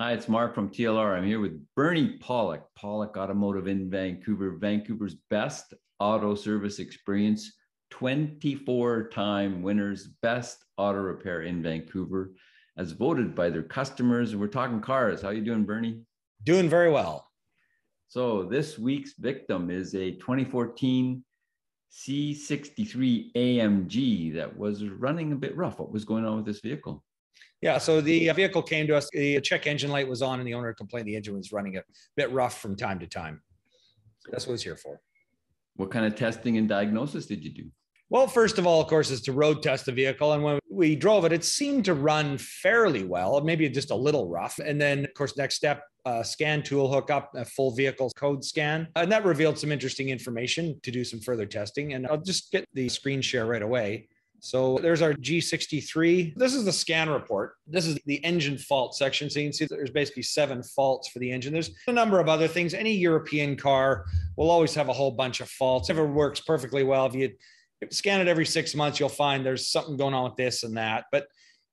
Hi, it's Mark from TLR. I'm here with Bernie Pawlik, Pawlik Automotive in Vancouver, Vancouver's best auto service experience, 24-time winners, best auto repair in Vancouver, as voted by their customers. And we're talking cars. How you doing, Bernie? Doing very well. So this week's victim is a 2014 G63 AMG that was running a bit rough. What was going on with this vehicle? Yeah, so the vehicle came to us, the check engine light was on and the owner complained the engine was running a bit rough from time to time. That's what it's here for. What kind of testing and diagnosis did you do? Well, first of all, of course, is to road test the vehicle. And when we drove it, it seemed to run fairly well, maybe just a little rough. And then, of course, next step, scan tool hookup, a full vehicle code scan. And that revealed some interesting information to do some further testing. And I'll just get the screen share right away. So there's our G63. This is the scan report. This is the engine fault section. So you can see that there's basically 7 faults for the engine. There's a number of other things. Any European car will always have a whole bunch of faults. If it works perfectly well, if you scan it every 6 months, you'll find there's something going on with this and that. But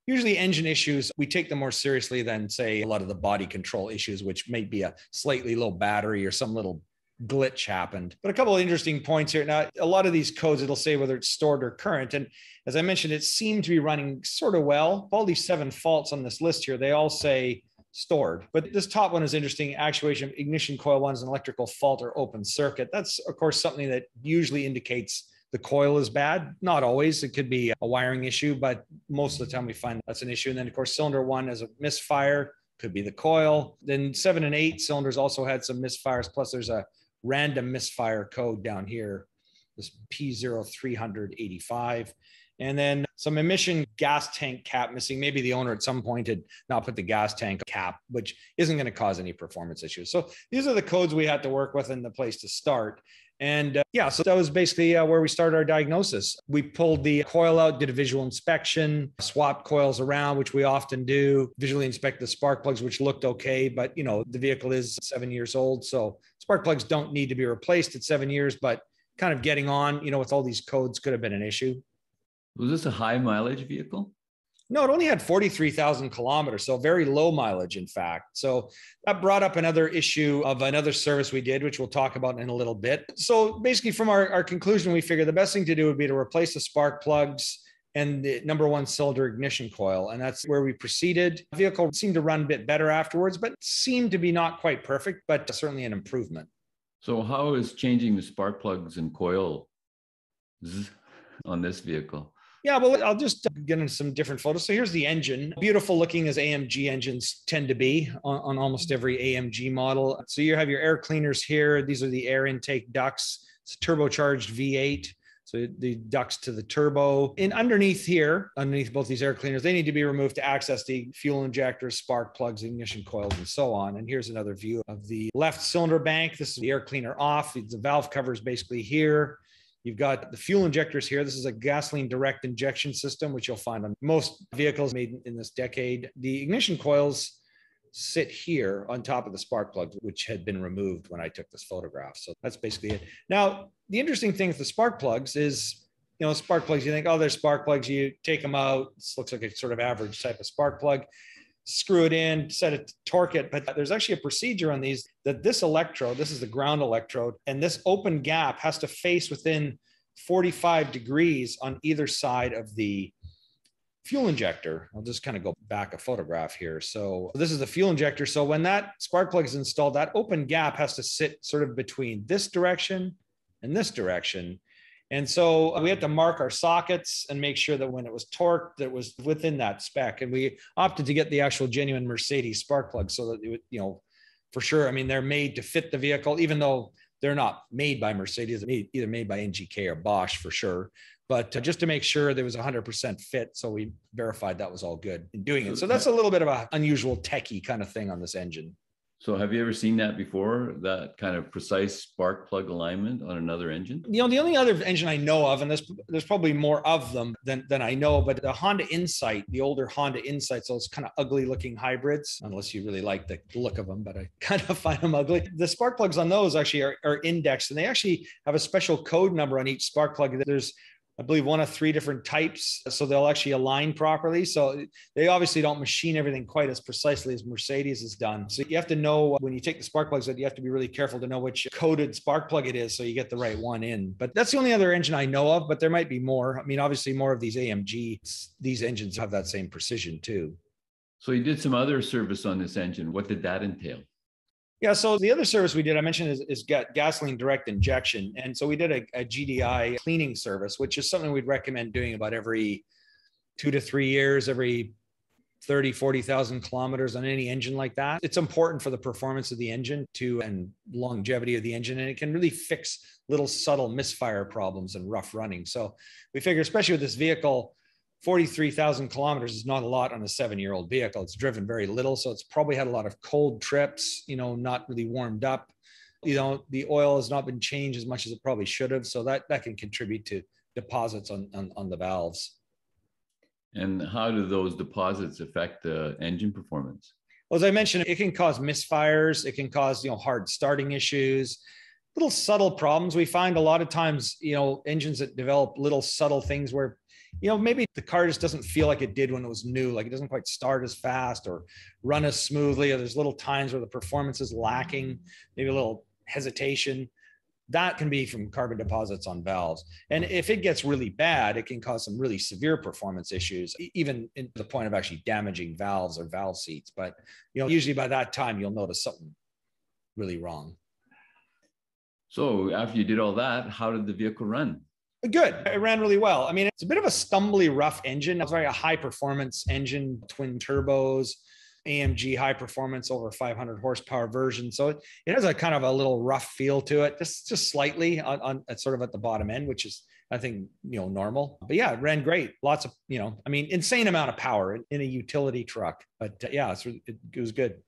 usually engine issues, we take them more seriously than, say, a lot of the body control issues, which may be a slightly low battery or some little glitch happened. But a couple of interesting points here. Now, a lot of these codes, it'll say whether it's stored or current. And as I mentioned, it seemed to be running sort of well. All these 7 faults on this list here, they all say stored. But this top one is interesting. Actuation of ignition coil 1 is an electrical fault or open circuit. That's, of course, something that usually indicates the coil is bad. Not always. It could be a wiring issue, but most of the time we find that's an issue. And then, of course, cylinder 1 is a misfire. Could be the coil. Then 7 and 8 cylinders also had some misfires. Plus, there's a random misfire code down here, this P0385. And then some emission gas tank cap missing. Maybe the owner at some point had not put the gas tank cap, which isn't going to cause any performance issues. So these are the codes we had to work with and the place to start. And so that was basically where we started our diagnosis. We pulled the coil out, did a visual inspection, swapped coils around, which we often do, visually inspect the spark plugs, which looked okay. But, the vehicle is 7 years old. So spark plugs don't need to be replaced at 7 years, but kind of getting on, with all these codes could have been an issue. Was this a high mileage vehicle? No, it only had 43,000 kilometers, so very low mileage, in fact. So that brought up another issue of another service we did, which we'll talk about in a little bit. So basically from our conclusion, we figured the best thing to do would be to replace the spark plugs and the number 1 cylinder ignition coil. And that's where we proceeded. The vehicle seemed to run a bit better afterwards, but seemed to be not quite perfect, but certainly an improvement. So how is changing the spark plugs and coil on this vehicle? Yeah, well, I'll just get into some different photos. So here's the engine. Beautiful looking as AMG engines tend to be on almost every AMG model. So you have your air cleaners here. These are the air intake ducts. It's a turbocharged V8. So the ducts to the turbo. And underneath here, underneath both these air cleaners, they need to be removed to access the fuel injectors, spark plugs, ignition coils, and so on. And here's another view of the left cylinder bank. This is the air cleaner off. The valve cover is basically here. You've got the fuel injectors here. This is a gasoline direct injection system, which you'll find on most vehicles made in this decade. The ignition coils sit here on top of the spark plug, which had been removed when I took this photograph. So that's basically it. Now, the interesting thing with the spark plugs is, spark plugs, you think, oh, there's spark plugs. You take them out. This looks like a sort of average type of spark plug. Screw it in, set it, torque it. But there's actually a procedure on these that this electrode, this is the ground electrode, and this open gap has to face within 45 degrees on either side of the fuel injector. I'll just kind of go back a photograph here. So this is the fuel injector. So when that spark plug is installed, that open gap has to sit sort of between this direction and this direction. And so we had to mark our sockets and make sure that when it was torqued, that was within that spec. And we opted to get the actual genuine Mercedes spark plugs so that, it would, for sure, I mean, they're made to fit the vehicle, even though they're not made by Mercedes, either made by NGK or Bosch for sure. But just to make sure there was 100% fit. So we verified that was all good in doing it. So that's a little bit of an unusual techie kind of thing on this engine. So have you ever seen that before, that kind of precise spark plug alignment on another engine? The only other engine I know of, and there's probably more of them than I know, but the Honda Insight, the older Honda Insights, those kind of ugly looking hybrids, unless you really like the look of them, but I kind of find them ugly. The spark plugs on those actually are indexed, and they actually have a special code number on each spark plug. There's I believe, one of 3 different types, so they'll actually align properly. So they obviously don't machine everything quite as precisely as Mercedes has done. So you have to know when you take the spark plugs out, you have to be really careful to know which coded spark plug it is so you get the right one in. But that's the only other engine I know of, but there might be more. I mean, obviously more of these AMG, these engines have that same precision too. So you did some other service on this engine. What did that entail? Yeah, so the other service we did, I mentioned, is gasoline direct injection. And so we did a GDI cleaning service, which is something we'd recommend doing about every 2 to 3 years, every 30, 40,000 kilometers on any engine like that. It's important for the performance of the engine and longevity of the engine. And it can really fix little subtle misfire problems and rough running. So we figure, especially with this vehicle, 43,000 kilometers is not a lot on a 7-year-old vehicle. It's driven very little. So it's probably had a lot of cold trips, not really warmed up. The oil has not been changed as much as it probably should have. So that can contribute to deposits on the valves. And how do those deposits affect the engine performance? Well, as I mentioned, it can cause misfires. It can cause, hard starting issues, little subtle problems. We find a lot of times, engines that develop little subtle things where, maybe the car just doesn't feel like it did when it was new. Like it doesn't quite start as fast or run as smoothly, or there's little times where the performance is lacking, maybe a little hesitation. That can be from carbon deposits on valves. And if it gets really bad, it can cause some really severe performance issues, even to the point of actually damaging valves or valve seats. But, usually by that time, you'll notice something really wrong. So after you did all that, how did the vehicle run? Good. It ran really well. I mean, it's a bit of a stumbly, rough engine. It's very a high performance engine, twin turbos, AMG high performance, over 500 horsepower version. So it has a kind of a little rough feel to it, just slightly on sort of at the bottom end, which is, I think, normal. But yeah, it ran great. Lots of, insane amount of power in a utility truck. But yeah, it was good.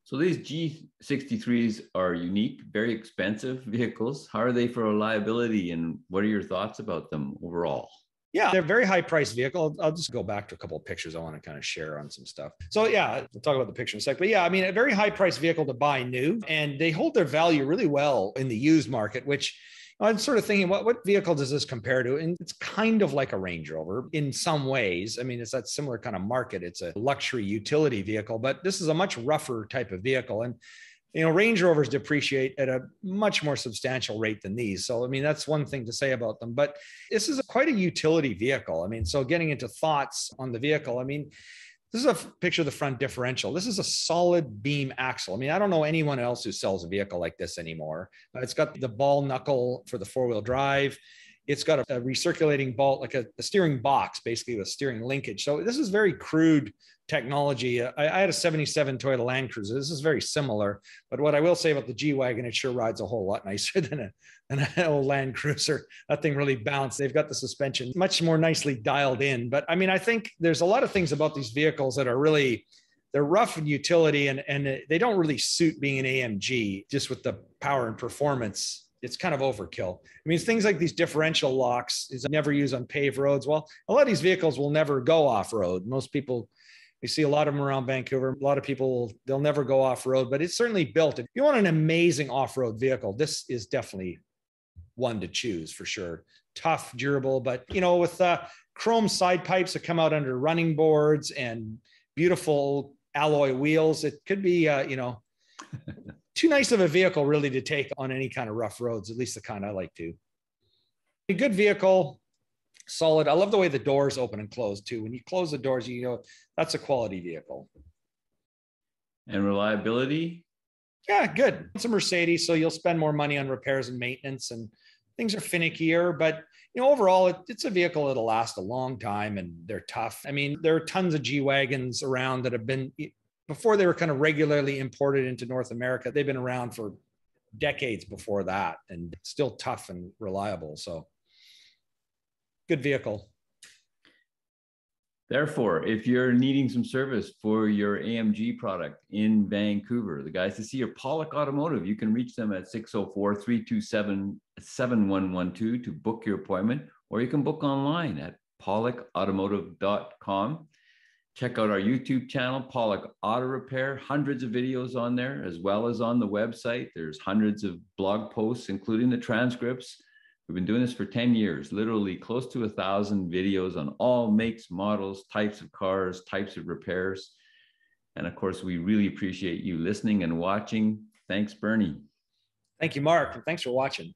So these G63s are unique, very expensive vehicles. How are they for reliability, and what are your thoughts about them overall? Yeah, they're a very high priced vehicle. I'll just go back to a couple of pictures I want to kind of share on some stuff. So yeah, we'll talk about the picture in a sec. But yeah, I mean, a very high priced vehicle to buy new, and they hold their value really well in the used market, which I'm sort of thinking, what vehicle does this compare to? And it's kind of like a Range Rover in some ways. I mean, it's that similar kind of market. It's a luxury utility vehicle, but this is a much rougher type of vehicle. And, Range Rovers depreciate at a much more substantial rate than these. So, I mean, that's one thing to say about them. But this is quite a utility vehicle. I mean, so getting into thoughts on the vehicle, I mean, this is a picture of the front differential. This is a solid beam axle. I mean, I don't know anyone else who sells a vehicle like this anymore. It's got the ball knuckle for the 4-wheel drive. It's got a recirculating ball, like a steering box, basically with steering linkage. So this is very crude technology. I had a 77 Toyota Land Cruiser. This is very similar. But what I will say about the G-Wagon, it sure rides a whole lot nicer than an old Land Cruiser. That thing really bounced. They've got the suspension much more nicely dialed in. But I mean, I think there's a lot of things about these vehicles that are really, they're rough in utility, and they don't really suit being an AMG just with the power and performance. It's kind of overkill. I mean, things like these differential locks is never used on paved roads. Well, a lot of these vehicles will never go off-road. Most people, we see a lot of them around Vancouver. A lot of people, they'll never go off-road, but it's certainly built. If you want an amazing off-road vehicle, this is definitely one to choose for sure. Tough, durable, but with chrome side pipes that come out under running boards and beautiful alloy wheels, it could be, too nice of a vehicle really to take on any kind of rough roads, at least the kind I like to. A good vehicle, solid. I love the way the doors open and close too. When you close the doors, that's a quality vehicle. And reliability? Yeah, good. It's a Mercedes, so you'll spend more money on repairs and maintenance, and things are finickier, but overall, it's a vehicle that'll last a long time, and they're tough. I mean, there are tons of G-Wagons around that have been, before they were kind of regularly imported into North America, they've been around for decades before that, and still tough and reliable. So good vehicle. Therefore, if you're needing some service for your AMG product in Vancouver, the guys to see are Pawlik Automotive. You can reach them at 604-327-7112 to book your appointment, or you can book online at pawlikautomotive.com. Check out our YouTube channel, Pawlik Auto Repair. Hundreds of videos on there, as well as on the website. There's hundreds of blog posts, including the transcripts. We've been doing this for 10 years, literally close to 1,000 videos on all makes, models, types of cars, types of repairs. And of course, we really appreciate you listening and watching. Thanks, Bernie. Thank you, Mark. And thanks for watching.